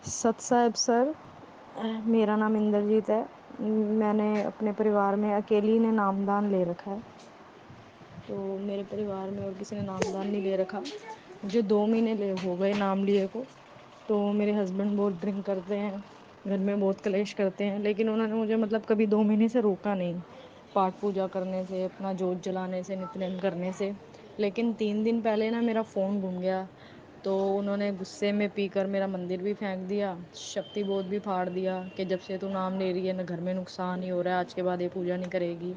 सत साहिब सर, मेरा नाम इंद्रजीत है। मैंने अपने परिवार में अकेली ने नामदान ले रखा है। तो मेरे परिवार में और किसी ने नामदान नहीं ले रखा। मुझे 2 महीने हो गए नाम लिए को। तो मेरे हस्बैंड बहुत ड्रिंक करते हैं, घर में बहुत कलेश करते हैं, लेकिन उन्होंने मुझे कभी 2 महीने से रोका नहीं, पाठ पूजा करने से, अपना जोत जलाने से, नित्यनेम करने से। लेकिन 3 दिन पहले ना मेरा फ़ोन गुम गया। तो उन्होंने गुस्से में पीकर मेरा मंदिर भी फेंक दिया, शक्ति बोध भी फाड़ दिया कि जब से तू नाम ले रही है ना घर में नुकसान ही हो रहा है, आज के बाद ये पूजा नहीं करेगी।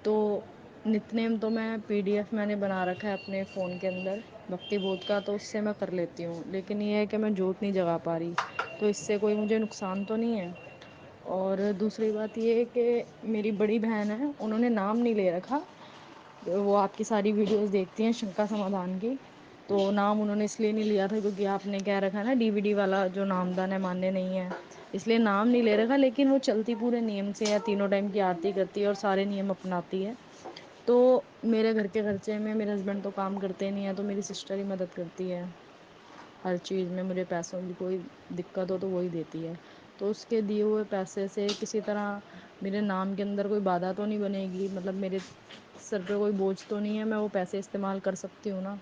तो नित्यनेम तो मैं पीडीएफ मैंने बना रखा है अपने फ़ोन के अंदर भक्ति बोध का, तो उससे मैं कर लेती हूँ, लेकिन ये है कि मैं जोत नहीं जगा पा रही। तो इससे कोई मुझे नुकसान तो नहीं है। और दूसरी बात ये है कि मेरी बड़ी बहन है, उन्होंने नाम नहीं ले रखा। वो आपकी सारी वीडियोस देखती हैं शंका समाधान की। तो नाम उन्होंने इसलिए नहीं लिया था क्योंकि आपने कह रखा ना डीवीडी वाला जो नामदान है मान्य नहीं है, इसलिए नाम नहीं ले रखा। लेकिन वो चलती पूरे नियम से है, तीनों टाइम की आरती करती है और सारे नियम अपनाती है। तो मेरे घर के खर्चे में मेरे हस्बैंड तो काम करते नहीं है, तो मेरी सिस्टर ही मदद करती है हर चीज़ में। मुझे पैसों की कोई दिक्कत हो तो वही देती है। तो उसके दिए हुए पैसे से किसी तरह मेरे नाम के अंदर कोई बाधा तो नहीं बनेगी, मेरे सर पे कोई बोझ तो नहीं है, मैं वो पैसे इस्तेमाल कर सकती हूँ ना।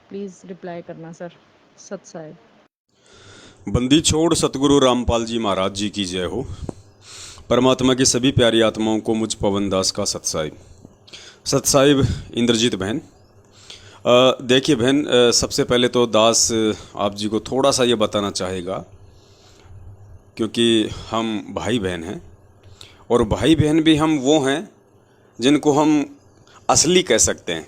प्लीज़ रिप्लाई करना सर। सत साहिब। बंदी छोड़ सतगुरु रामपाल जी महाराज जी की जय हो। परमात्मा की सभी प्यारी आत्माओं को मुझ पवन दास का सतसाहिब। सतसाहिब इंद्रजीत बहन, देखिए बहन, सबसे पहले तो दास आप जी को थोड़ा सा ये बताना चाहेगा, क्योंकि हम भाई बहन हैं और भाई बहन भी हम वो हैं जिनको हम असली कह सकते हैं।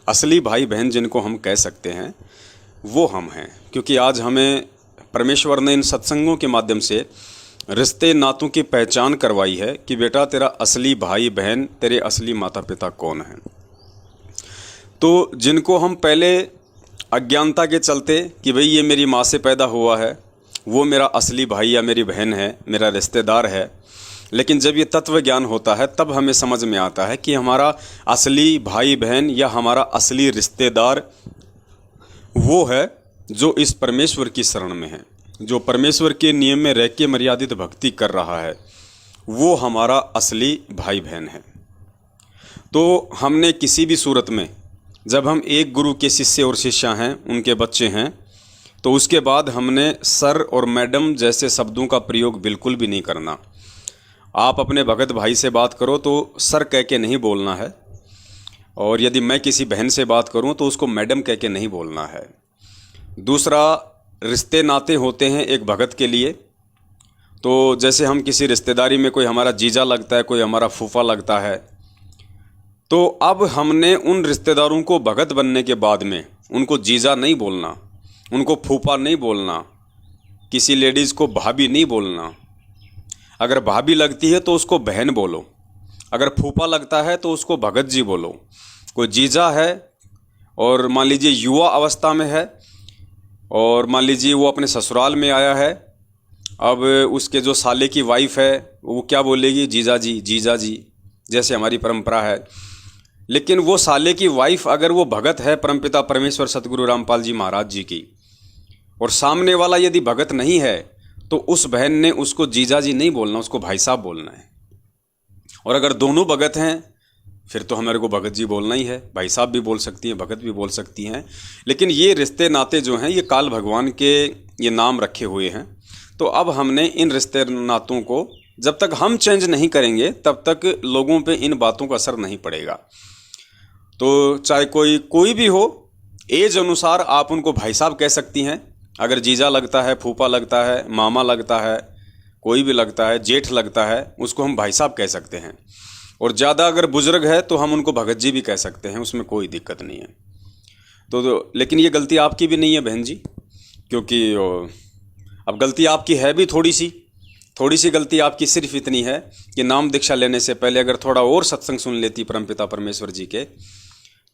असली भाई बहन जिनको हम कह सकते हैं वो हम हैं, क्योंकि आज हमें परमेश्वर ने इन सत्संगों के माध्यम से रिश्ते नातों की पहचान करवाई है कि बेटा तेरा असली भाई बहन, तेरे असली माता पिता कौन हैं। तो जिनको हम पहले अज्ञानता के चलते कि भाई ये मेरी माँ से पैदा हुआ है, वो मेरा असली भाई या मेरी बहन है, मेरा रिश्तेदार है, लेकिन जब ये तत्व ज्ञान होता है तब हमें समझ में आता है कि हमारा असली भाई बहन या हमारा असली रिश्तेदार वो है जो इस परमेश्वर की शरण में है, जो परमेश्वर के नियम में रह के मर्यादित भक्ति कर रहा है, वो हमारा असली भाई बहन है। तो हमने किसी भी सूरत में, जब हम एक गुरु के शिष्य और शिष्या हैं, उनके बच्चे हैं, तो उसके बाद हमने सर और मैडम जैसे शब्दों का प्रयोग बिल्कुल भी नहीं करना। आप अपने भगत भाई से बात करो तो सर कह के नहीं बोलना है, और यदि मैं किसी बहन से बात करूं तो उसको मैडम कह के नहीं बोलना है। दूसरा, रिश्ते नाते होते हैं एक भगत के लिए। तो जैसे हम किसी रिश्तेदारी में कोई हमारा जीजा लगता है, कोई हमारा फूफा लगता है, तो अब हमने उन रिश्तेदारों को भगत बनने के बाद में उनको जीजा नहीं बोलना, उनको फूफा नहीं बोलना, किसी लेडीज़ को भाभी नहीं बोलना। अगर भाभी लगती है तो उसको बहन बोलो, अगर फूफा लगता है तो उसको भगत जी बोलो। कोई जीजा है और मान लीजिए युवा अवस्था में है और मान लीजिए वो अपने ससुराल में आया है, अब उसके जो साले की वाइफ है वो क्या बोलेगी, जीजा जी, जीजा जी, जैसे हमारी परंपरा है। लेकिन वो साले की वाइफ अगर वो भगत है परमपिता परमेश्वर सतगुरु रामपाल जी महाराज जी की, और सामने वाला यदि भगत नहीं है, तो उस बहन ने उसको जीजा जी नहीं बोलना, उसको भाई साहब बोलना है। और अगर दोनों भगत हैं फिर तो हमारे को भगत जी बोलना ही है, भाई साहब भी बोल सकती हैं, भगत भी बोल सकती हैं। लेकिन ये रिश्ते नाते जो हैं ये काल भगवान के ये नाम रखे हुए हैं। तो अब हमने इन रिश्ते नातों को जब तक हम चेंज नहीं करेंगे तब तक लोगों पे इन बातों का असर नहीं पड़ेगा। तो चाहे कोई भी हो, एज अनुसार आप उनको भाई साहब कह सकती हैं। अगर जीजा लगता है, फूफा लगता है, मामा लगता है, कोई भी लगता है, जेठ लगता है, उसको हम भाई साहब कह सकते हैं। और ज़्यादा अगर बुजुर्ग है तो हम उनको भगत जी भी कह सकते हैं, उसमें कोई दिक्कत नहीं है। लेकिन ये गलती आपकी भी नहीं है बहन जी, क्योंकि अब गलती आपकी है भी थोड़ी सी गलती आपकी सिर्फ इतनी है कि नाम दीक्षा लेने से पहले अगर थोड़ा और सत्संग सुन लेती परमपिता परमेश्वर जी के,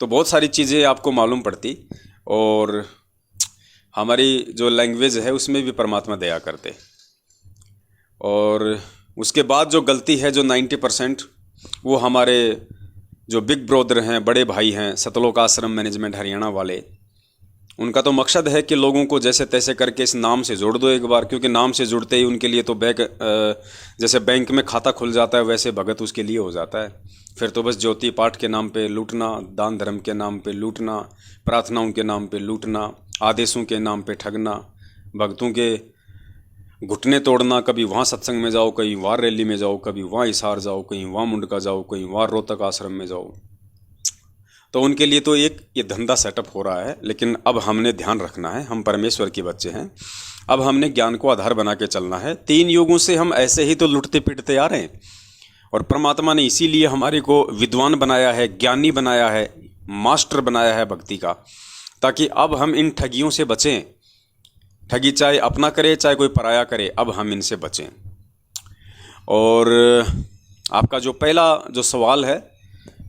तो बहुत सारी चीज़ें आपको मालूम पड़ती और हमारी जो लैंग्वेज है उसमें भी परमात्मा दया करते। और उसके बाद जो गलती है जो 90%, वो हमारे जो बिग ब्रदर हैं, बड़े भाई हैं, सतलोक आश्रम मैनेजमेंट हरियाणा वाले, उनका तो मकसद है कि लोगों को जैसे तैसे करके इस नाम से जोड़ दो एक बार, क्योंकि नाम से जुड़ते ही उनके लिए तो जैसे बैंक में खाता खुल जाता है वैसे भगत उसके लिए हो जाता है। फिर तो बस ज्योति पाठ के नाम पे लूटना, दान धर्म के नाम पे लूटना, प्रार्थनाओं के नाम पे लूटना, आदेशों के नाम पे ठगना, भक्तों के घुटने तोड़ना, कभी वहाँ सत्संग में जाओ, कहीं वहाँ रैली में जाओ, कभी वहाँ हिसार जाओ, कहीं वहाँ मुंडका जाओ, कहीं वहाँ रोहतक आश्रम में जाओ। तो उनके लिए तो एक ये धंधा सेटअप हो रहा है। लेकिन अब हमने ध्यान रखना है, हम परमेश्वर के बच्चे हैं, अब हमने ज्ञान को आधार बना के चलना है। 3 युगों से हम ऐसे ही तो लुटते पिटते आ रहे हैं, और परमात्मा ने इसीलिए हमारे को विद्वान बनाया है, ज्ञानी बनाया है, मास्टर बनाया है भक्ति का, ताकि अब हम इन ठगियों से बचें। ठगी चाहे अपना करे चाहे कोई पराया करे, अब हम इनसे बचें। और आपका जो पहला जो सवाल है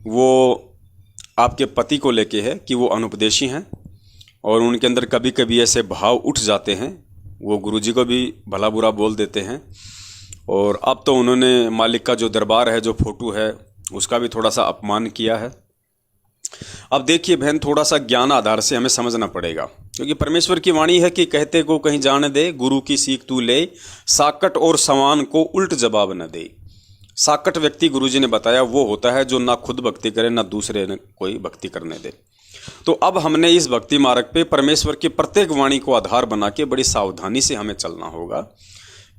वो आपके पति को लेके है कि वो अनुपदेशी हैं और उनके अंदर कभी कभी ऐसे भाव उठ जाते हैं, वो गुरुजी को भी भला बुरा बोल देते हैं। और अब तो उन्होंने मालिक का जो दरबार है, जो फोटो है, उसका भी थोड़ा सा अपमान किया है। अब देखिए बहन, थोड़ा सा ज्ञान आधार से हमें समझना पड़ेगा, क्योंकि परमेश्वर की वाणी है कि कहते को कहीं जाने दे, गुरु की सीख तू ले, साकट और समान को उल्ट जवाब न दे। साकट व्यक्ति गुरुजी ने बताया वो होता है जो ना खुद भक्ति करे ना दूसरे ने कोई भक्ति करने दे। तो अब हमने इस भक्ति मार्ग पे परमेश्वर की प्रत्येक वाणी को आधार बना के बड़ी सावधानी से हमें चलना होगा,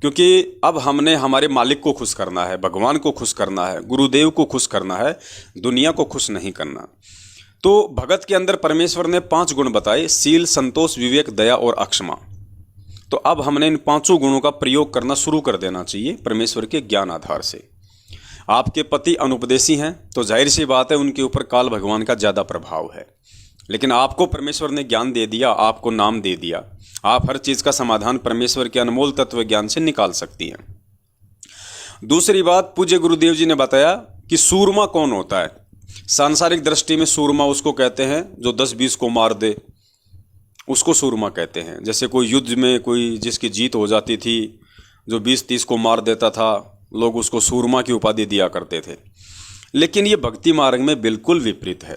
क्योंकि अब हमने हमारे मालिक को खुश करना है, भगवान को खुश करना है, गुरुदेव को खुश करना है, दुनिया को खुश नहीं करना। तो भगत के अंदर परमेश्वर ने 5 गुण बताए, शील, संतोष, विवेक, दया और अक्षमा। तो अब हमने इन 5 गुणों का प्रयोग करना शुरू कर देना चाहिए परमेश्वर के ज्ञान आधार से। आपके पति अनुपदेशी हैं तो जाहिर सी बात है उनके ऊपर काल भगवान का ज़्यादा प्रभाव है, लेकिन आपको परमेश्वर ने ज्ञान दे दिया, आपको नाम दे दिया, आप हर चीज़ का समाधान परमेश्वर के अनमोल तत्व ज्ञान से निकाल सकती हैं। दूसरी बात, पूज्य गुरुदेव जी ने बताया कि सूरमा कौन होता है। सांसारिक दृष्टि में सूरमा उसको कहते हैं जो 10-20 को मार दे, उसको सूरमा कहते हैं। जैसे कोई युद्ध में कोई जिसकी जीत हो जाती थी, जो 20-30 को मार देता था, लोग उसको सूरमा की उपाधि दिया करते थे। लेकिन ये भक्ति मार्ग में बिल्कुल विपरीत है।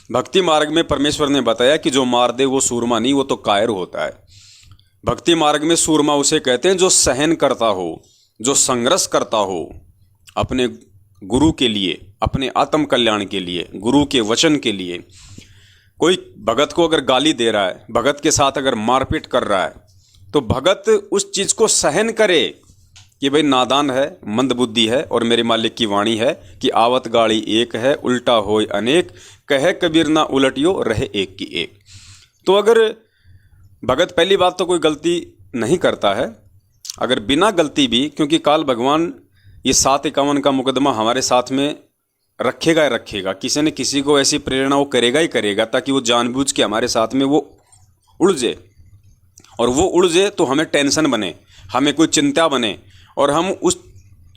भक्ति मार्ग में परमेश्वर ने बताया कि जो मार दे वो सूरमा नहीं, वो तो कायर होता है। भक्ति मार्ग में सूरमा उसे कहते हैं जो सहन करता हो, जो संघर्ष करता हो अपने गुरु के लिए, अपने आत्म कल्याण के लिए, गुरु के वचन के लिए। कोई भगत को अगर गाली दे रहा है, भगत के साथ अगर मारपीट कर रहा है, तो भगत उस चीज़ को सहन करे कि भाई नादान है, मंदबुद्धि है, और मेरे मालिक की वाणी है कि आवत गाड़ी एक है, उल्टा होय अनेक, कहे कबीर ना उलटियो, रहे एक की एक। तो अगर भगत पहली बात तो कोई गलती नहीं करता है, अगर बिना गलती भी, क्योंकि काल भगवान ये 751 का मुकदमा हमारे साथ में रखेगा ही रखेगा, किसी न किसी को ऐसी प्रेरणा वो करेगा ही करेगा ताकि वो जानबूझ के हमारे साथ में वो उलझे, और वो उलझे तो हमें टेंशन बने, हमें कोई चिंता बने, और हम उस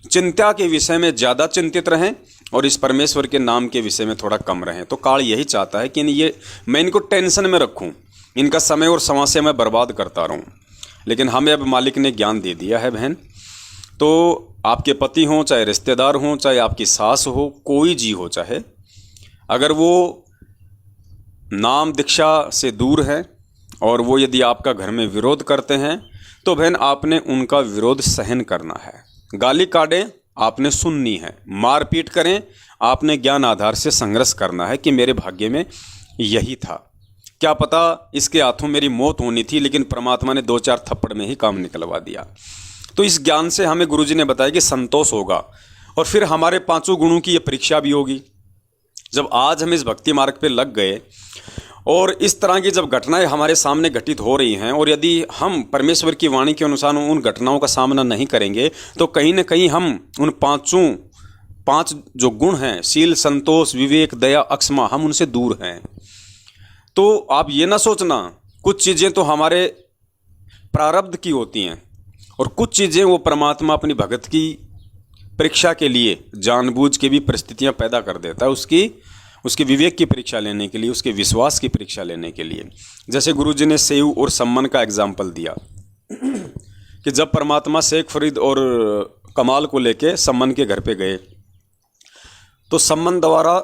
चिंता के विषय में ज़्यादा चिंतित रहें और इस परमेश्वर के नाम के विषय में थोड़ा कम रहें। तो काल यही चाहता है कि मैं इनको टेंशन में रखूं, इनका समय और समय मैं बर्बाद करता रहूं। लेकिन हमें अब मालिक ने ज्ञान दे दिया है बहन। तो आपके पति हों, चाहे रिश्तेदार हों, चाहे आपकी सास हो, कोई जी हो चाहे, अगर वो नाम दीक्षा से दूर है और वो यदि आपका घर में विरोध करते हैं, तो बहन आपने उनका विरोध सहन करना है। गाली काटें आपने सुननी है, मारपीट करें आपने ज्ञान आधार से संघर्ष करना है कि मेरे भाग्य में यही था, क्या पता इसके हाथों मेरी मौत होनी थी, लेकिन परमात्मा ने 2-4 थप्पड़ में ही काम निकलवा दिया। तो इस ज्ञान से हमें गुरुजी ने बताया कि संतोष होगा, और फिर हमारे 5 गुणों की ये परीक्षा भी होगी। जब आज हम इस भक्ति मार्ग पे लग गए और इस तरह की जब घटनाएं हमारे सामने घटित हो रही हैं, और यदि हम परमेश्वर की वाणी के अनुसार उन घटनाओं का सामना नहीं करेंगे, तो कहीं ना कहीं हम उन 5 जो गुण हैं, शील, संतोष, विवेक, दया, अक्षमा, हम उनसे दूर हैं। तो आप ये ना सोचना, कुछ चीज़ें तो हमारे प्रारब्ध की होती हैं और कुछ चीज़ें वो परमात्मा अपनी भगत की परीक्षा के लिए जानबूझ के भी परिस्थितियां पैदा कर देता है, उसके विवेक की परीक्षा लेने के लिए, उसके विश्वास की परीक्षा लेने के लिए। जैसे गुरुजी ने सेव और सम्मन का एग्जाम्पल दिया कि जब परमात्मा शेख फरीद और कमाल को लेके सम्मन के घर पे गए, तो सम्मन द्वारा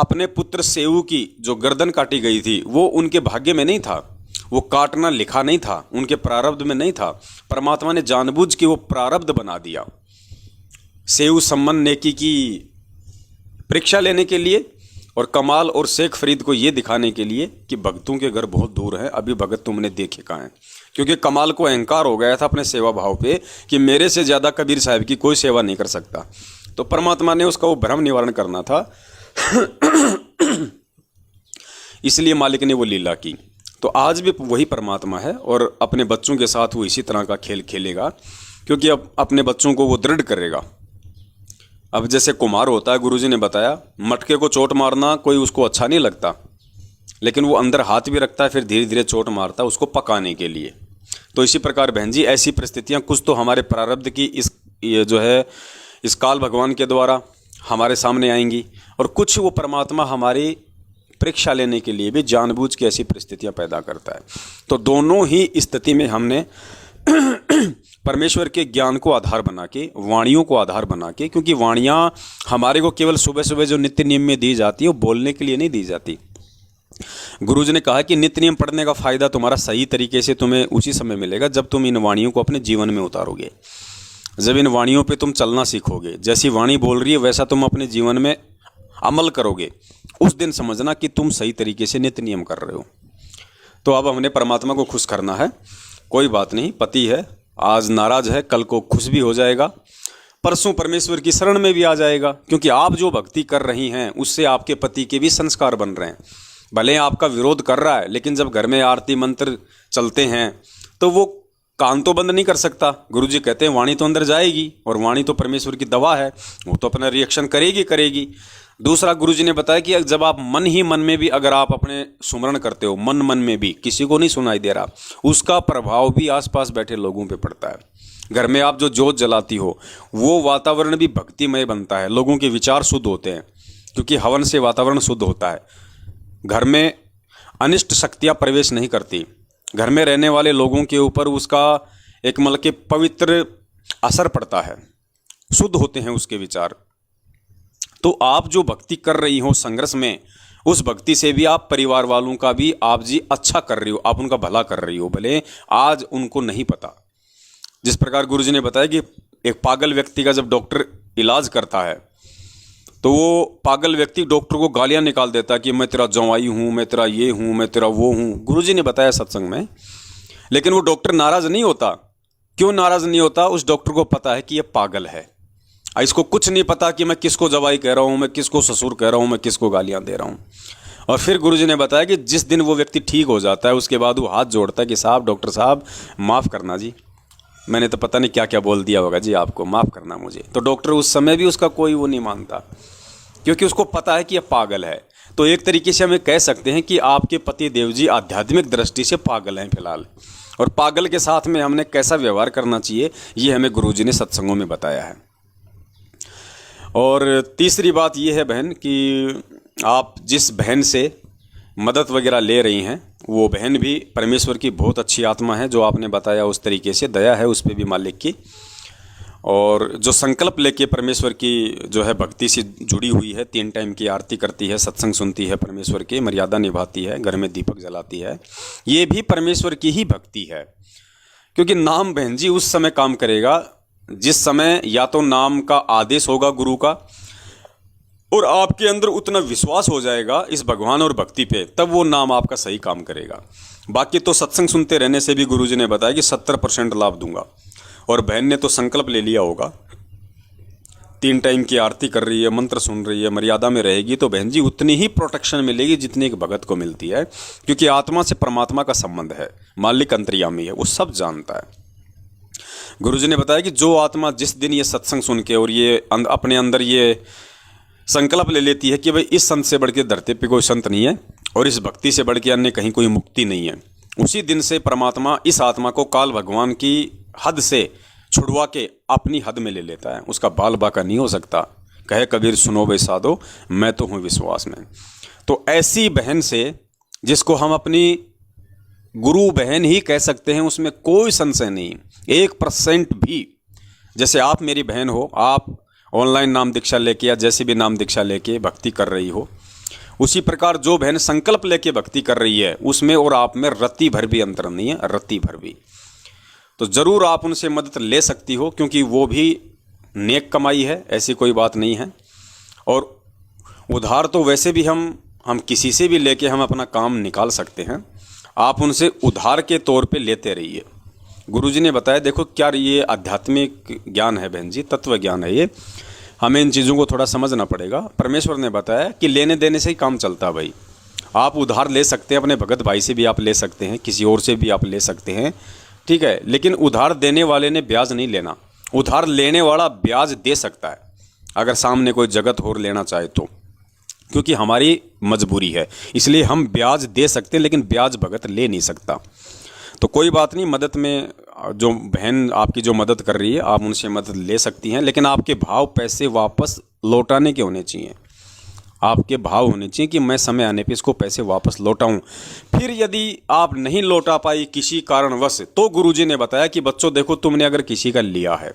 अपने पुत्र सेऊ की जो गर्दन काटी गई थी वो उनके भाग्य में नहीं था, वो काटना लिखा नहीं था, उनके प्रारब्ध में नहीं था। परमात्मा ने जानबूझ के वो प्रारब्ध बना दिया, सेऊ सम्मन नेकी की परीक्षा लेने के लिए, और कमाल और शेख फरीद को ये दिखाने के लिए कि भक्तों के घर बहुत दूर है, अभी भगत तुमने देखे कहाँ हैं। क्योंकि कमाल को अहंकार हो गया था अपने सेवा भाव पे कि मेरे से ज़्यादा कबीर साहब की कोई सेवा नहीं कर सकता। तो परमात्मा ने उसका वो भ्रम निवारण करना था इसलिए मालिक ने वो लीला की। तो आज भी वही परमात्मा है और अपने बच्चों के साथ वो इसी तरह का खेल खेलेगा, क्योंकि अब अपने बच्चों को वो दृढ़ करेगा। अब जैसे कुम्हार होता है, गुरुजी ने बताया, मटके को चोट मारना कोई उसको अच्छा नहीं लगता, लेकिन वो अंदर हाथ भी रखता है, फिर धीरे धीरे चोट मारता है उसको पकाने के लिए। तो इसी प्रकार बहन जी ऐसी परिस्थितियाँ कुछ तो हमारे प्रारब्ध की ये जो है इस काल भगवान के द्वारा हमारे सामने आएंगी, और कुछ वो परमात्मा हमारी परीक्षा लेने के लिए भी जानबूझ के ऐसी परिस्थितियाँ पैदा करता है। तो दोनों ही स्थिति में हमने परमेश्वर के ज्ञान को आधार बना के, वाणियों को आधार बना के, क्योंकि वाणियाँ हमारे को केवल सुबह सुबह जो नित्य नियम में दी जाती है वो बोलने के लिए नहीं दी जाती। गुरुजी ने कहा कि नित्य नियम पढ़ने का फायदा तुम्हारा सही तरीके से तुम्हें उसी समय मिलेगा जब तुम इन वाणियों को अपने जीवन में उतारोगे, जब इन वाणियों पे तुम चलना सीखोगे। जैसी वाणी बोल रही है वैसा तुम अपने जीवन में अमल करोगे, उस दिन समझना कि तुम सही तरीके से नित्य नियम कर रहे हो। तो अब हमने परमात्मा को खुश करना है। कोई बात नहीं, पति है, आज नाराज है, कल को खुश भी हो जाएगा, परसों परमेश्वर की शरण में भी आ जाएगा, क्योंकि आप जो भक्ति कर रही हैं उससे आपके पति के भी संस्कार बन रहे हैं। भले आपका विरोध कर रहा है, लेकिन जब घर में आरती मंत्र चलते हैं तो वो कान तो बंद नहीं कर सकता। गुरुजी कहते हैं वाणी तो अंदर जाएगी, और वाणी तो परमेश्वर की दवा है, वो तो अपना रिएक्शन करेगी। दूसरा गुरुजी ने बताया कि जब आप मन ही मन में भी अगर आप अपने सुमरण करते हो, मन में भी, किसी को नहीं सुनाई दे रहा, उसका प्रभाव भी आसपास बैठे लोगों पे पड़ता है। घर में आप जो जोत जलाती हो वो वातावरण भी भक्तिमय बनता है, लोगों के विचार शुद्ध होते हैं, क्योंकि हवन से वातावरण शुद्ध होता है। घर में अनिष्ट शक्तियाँ प्रवेश नहीं करती, घर में रहने वाले लोगों के ऊपर उसका एक मतलब के पवित्र असर पड़ता है, शुद्ध होते हैं उसके विचार। तो आप जो भक्ति कर रही हो संघर्ष में, उस भक्ति से भी आप परिवार वालों का भी आप जी अच्छा कर रही हो, आप उनका भला कर रही हो, भले आज उनको नहीं पता। जिस प्रकार गुरुजी ने बताया कि एक पागल व्यक्ति का जब डॉक्टर इलाज करता है तो वो पागल व्यक्ति डॉक्टर को गालियां निकाल देता है कि मैं तेरा जवाई हूँ, मैं तेरा ये हूँ, मैं तेरा वो हूँ। गुरुजी ने बताया सत्संग में, लेकिन वो डॉक्टर नाराज नहीं होता। क्यों नाराज नहीं होता? उस डॉक्टर को पता है कि ये पागल है, इसको कुछ नहीं पता कि मैं किसको जवाई कह रहा हूँ, मैं किसको ससुर कह रहा हूँ, मैं किसको गालियाँ दे रहा हूँ। और फिर गुरुजी ने बताया कि जिस दिन वो व्यक्ति ठीक हो जाता है उसके बाद वो हाथ जोड़ता है कि साहब, डॉक्टर साहब माफ़ करना जी, मैंने तो पता नहीं क्या क्या बोल दिया होगा जी, आपको माफ़ करना मुझे। तो डॉक्टर उस समय भी उसका कोई वो नहीं मानता, क्योंकि उसको पता है कि यह पागल है। तो एक तरीके से हमें कह सकते हैं कि आपके पति देव जी आध्यात्मिक दृष्टि से पागल हैं फिलहाल, और पागल के साथ में हमने कैसा व्यवहार करना चाहिए ये हमें गुरुजी ने सत्संगों में बताया है। और तीसरी बात ये है बहन कि आप जिस बहन से मदद वगैरह ले रही हैं वो बहन भी परमेश्वर की बहुत अच्छी आत्मा है, जो आपने बताया उस तरीके से दया है उस पर भी मालिक की, और जो संकल्प लेके परमेश्वर की जो है भक्ति से जुड़ी हुई है, 3 टाइम की आरती करती है, सत्संग सुनती है, परमेश्वर की मर्यादा निभाती है, घर में दीपक जलाती है, ये भी परमेश्वर की ही भक्ति है। क्योंकि नाम बहन जी उस समय काम करेगा जिस समय या तो नाम का आदेश होगा गुरु का, और आपके अंदर उतना विश्वास हो जाएगा इस भगवान और भक्ति पे, तब वो नाम आपका सही काम करेगा। बाकी तो सत्संग सुनते रहने से भी गुरुजी ने बताया कि 70% लाभ दूंगा, और बहन ने तो संकल्प ले लिया होगा, 3 टाइम की आरती कर रही है, मंत्र सुन रही है, मर्यादा में रहेगी, तो बहन जी उतनी ही प्रोटेक्शन मिलेगी जितनी एक भगत को मिलती है। क्योंकि आत्मा से परमात्मा का संबंध है, मालिक अंतर्यामी है, वो सब जानता है। गुरुजी ने बताया कि जो आत्मा जिस दिन ये सत्संग सुन के और ये अपने अंदर ये संकल्प ले लेती है कि भाई इस संत से बढ़ के धरती पे कोई संत नहीं है और इस भक्ति से बढ़ के अन्य कहीं कोई मुक्ति नहीं है, उसी दिन से परमात्मा इस आत्मा को काल भगवान की हद से छुड़वा के अपनी हद में ले लेता है। उसका बाल बाका नहीं हो सकता। कहे कबीर सुनो वे साधो, मैं तो हूँ विश्वास में। तो ऐसी बहन से जिसको हम अपनी गुरु बहन ही कह सकते हैं, उसमें कोई संशय नहीं 1% भी। जैसे आप मेरी बहन हो, आप ऑनलाइन नाम दीक्षा लेके या जैसी भी नाम दीक्षा लेके भक्ति कर रही हो, उसी प्रकार जो बहन संकल्प लेके भक्ति कर रही है उसमें और आप में रत्ती भर भी अंतर नहीं है, रत्ती भर भी। तो जरूर आप उनसे मदद ले सकती हो, क्योंकि वो भी नेक कमाई है, ऐसी कोई बात नहीं है। और उधार तो वैसे भी हम किसी से भी लेके हम अपना काम निकाल सकते हैं, आप उनसे उधार के तौर पे लेते रहिए। गुरुजी ने बताया, देखो क्या ये आध्यात्मिक ज्ञान है बहन जी, तत्व ज्ञान है ये, हमें इन चीज़ों को थोड़ा समझना पड़ेगा। परमेश्वर ने बताया कि लेने देने से ही काम चलता है भाई। आप उधार ले सकते हैं, अपने भगत भाई से भी आप ले सकते हैं, किसी और से भी आप ले सकते हैं, ठीक है, लेकिन उधार देने वाले ने ब्याज नहीं लेना। उधार लेने वाला ब्याज दे सकता है अगर सामने कोई जगत और लेना चाहे तो, क्योंकि हमारी मजबूरी है, इसलिए हम ब्याज दे सकते हैं, लेकिन ब्याज भगत ले नहीं सकता। तो कोई बात नहीं, मदद में जो बहन आपकी जो मदद कर रही है आप उनसे मदद ले सकती हैं, लेकिन आपके भाव पैसे वापस लौटाने के होने चाहिए। आपके भाव होने चाहिए कि मैं समय आने पे इसको पैसे वापस लौटाऊं। फिर यदि आप नहीं लौटा पाई किसी कारणवश, तो गुरुजी ने बताया कि बच्चों देखो, तुमने अगर किसी का लिया है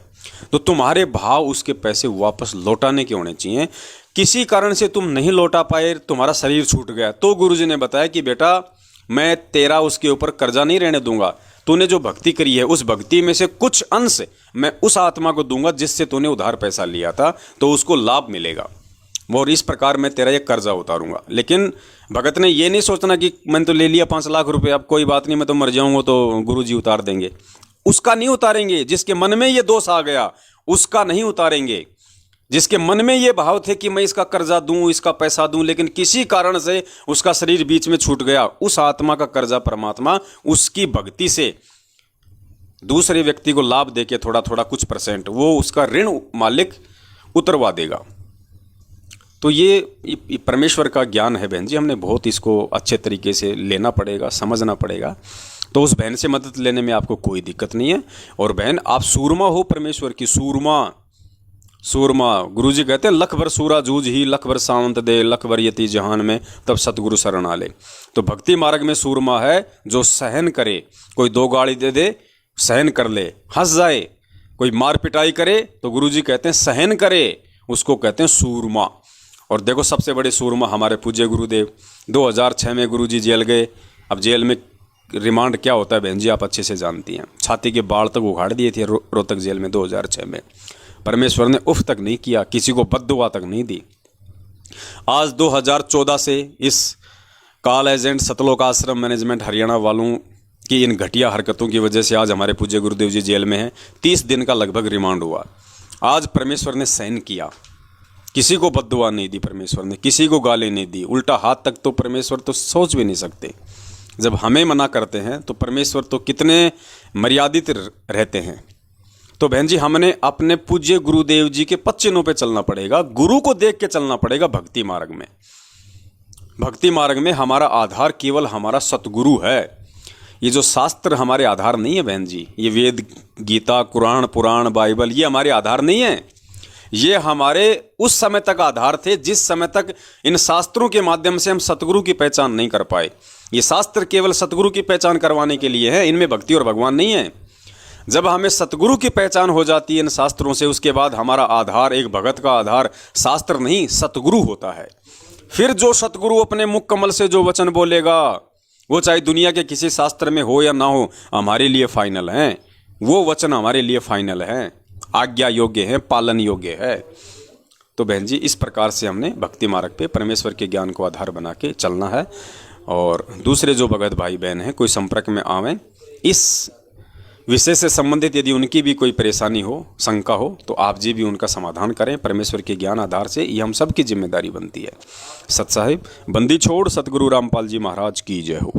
तो तुम्हारे भाव उसके पैसे वापस लौटाने के होने चाहिए। किसी कारण से तुम नहीं लौटा पाए, तुम्हारा शरीर छूट गया, तो गुरुजी ने बताया कि बेटा मैं तेरा उसके ऊपर कर्जा नहीं रहने दूंगा। तूने जो भक्ति करी है उस भक्ति में से कुछ अंश मैं उस आत्मा को दूंगा जिससे तूने उधार पैसा लिया था, तो उसको लाभ मिलेगा, और इस प्रकार मैं तेरा ये कर्जा उतारूंगा। लेकिन भगत ने ये नहीं सोचना कि मैंने तो ले लिया 5 लाख रुपए, अब कोई बात नहीं, मैं तो मर जाऊंगा तो गुरुजी उतार देंगे। उसका नहीं उतारेंगे। जिसके मन में ये दोष आ गया उसका नहीं उतारेंगे। जिसके मन में ये भाव थे कि मैं इसका कर्जा दूं, इसका पैसा दूं, लेकिन किसी कारण से उसका शरीर बीच में छूट गया, उस आत्मा का कर्जा परमात्मा उसकी भक्ति से दूसरे व्यक्ति को लाभ देके थोड़ा थोड़ा कुछ % वो उसका ऋण मालिक उतरवा देगा। तो ये परमेश्वर का ज्ञान है बहन जी, हमने बहुत इसको अच्छे तरीके से लेना पड़ेगा, समझना पड़ेगा। तो उस बहन से मदद लेने में आपको कोई दिक्कत नहीं है। और बहन आप सूरमा हो, परमेश्वर की सूरमा। सूरमा गुरुजी कहते हैं, लख भर सूरा जूझ ही, लख भर सावंत दे, लख भर यति जहान में, तब सतगुरु शरण आले। तो भक्ति मार्ग में सूरमा है जो सहन करे। कोई 2 गाली दे दे, सहन कर ले, हंस जाए। कोई मार पिटाई करे तो गुरुजी कहते हैं सहन करे, उसको कहते हैं सूरमा। और देखो सबसे बड़े सूरमा हमारे पूज्य गुरुदेव, 2006 में गुरुजी जेल गए। अब जेल में रिमांड क्या होता है बहन जी आप अच्छे से जानती हैं। छाती के बाल तक उखाड़ दिए थे रोहतक जेल में 2006 में। परमेश्वर ने उफ तक नहीं किया, किसी को बद्दुआ तक नहीं दी। आज 2014 से इस काल एजेंट सतलोक आश्रम मैनेजमेंट हरियाणा वालों की इन घटिया हरकतों की वजह से आज हमारे पूज्य गुरुदेव जी जेल में हैं। 30 दिन का लगभग रिमांड हुआ। आज परमेश्वर ने सहन किया, किसी को बद्दुआ नहीं दी परमेश्वर ने, किसी को गाली नहीं दी, उल्टा हाथ तक तो परमेश्वर तो सोच भी नहीं सकते। जब हमें मना करते हैं तो परमेश्वर तो कितने मर्यादित रहते हैं। तो बहन जी हमने अपने पूज्य गुरुदेव जी के पद चिन्हों पे चलना पड़ेगा, गुरु को देख के चलना पड़ेगा भक्ति मार्ग में। भक्ति मार्ग में हमारा आधार केवल हमारा सतगुरु है। ये जो शास्त्र हमारे आधार नहीं है बहन जी, ये वेद, गीता, कुरान, पुराण, बाइबल, ये हमारे आधार नहीं है। ये हमारे उस समय तक आधार थे जिस समय तक इन शास्त्रों के माध्यम से हम सतगुरु की पहचान नहीं कर पाए। ये शास्त्र केवल सतगुरु की पहचान करवाने के लिए है, इनमें भक्ति और भगवान नहीं है। जब हमें सतगुरु की पहचान हो जाती है इन शास्त्रों से, उसके बाद हमारा आधार, एक भगत का आधार शास्त्र नहीं सतगुरु होता है। फिर जो सतगुरु अपने मुख कमल से जो वचन बोलेगा, वो चाहे दुनिया के किसी शास्त्र में हो या ना हो, हमारे लिए फाइनल है। वो वचन हमारे लिए फाइनल है, आज्ञा योग्य है, पालन योग्य है। तो बहन जी इस प्रकार से हमने भक्ति मार्ग पे परमेश्वर के ज्ञान को आधार बना के चलना है। और दूसरे जो भगत भाई बहन हैं कोई संपर्क में आवें, इस विषय से संबंधित यदि उनकी भी कोई परेशानी हो, शंका हो, तो आप जी भी उनका समाधान करें परमेश्वर के ज्ञान आधार से। ये हम सब की जिम्मेदारी बनती है। सत साहिब बंदी छोड़ सतगुरु रामपाल जी महाराज की जय हो।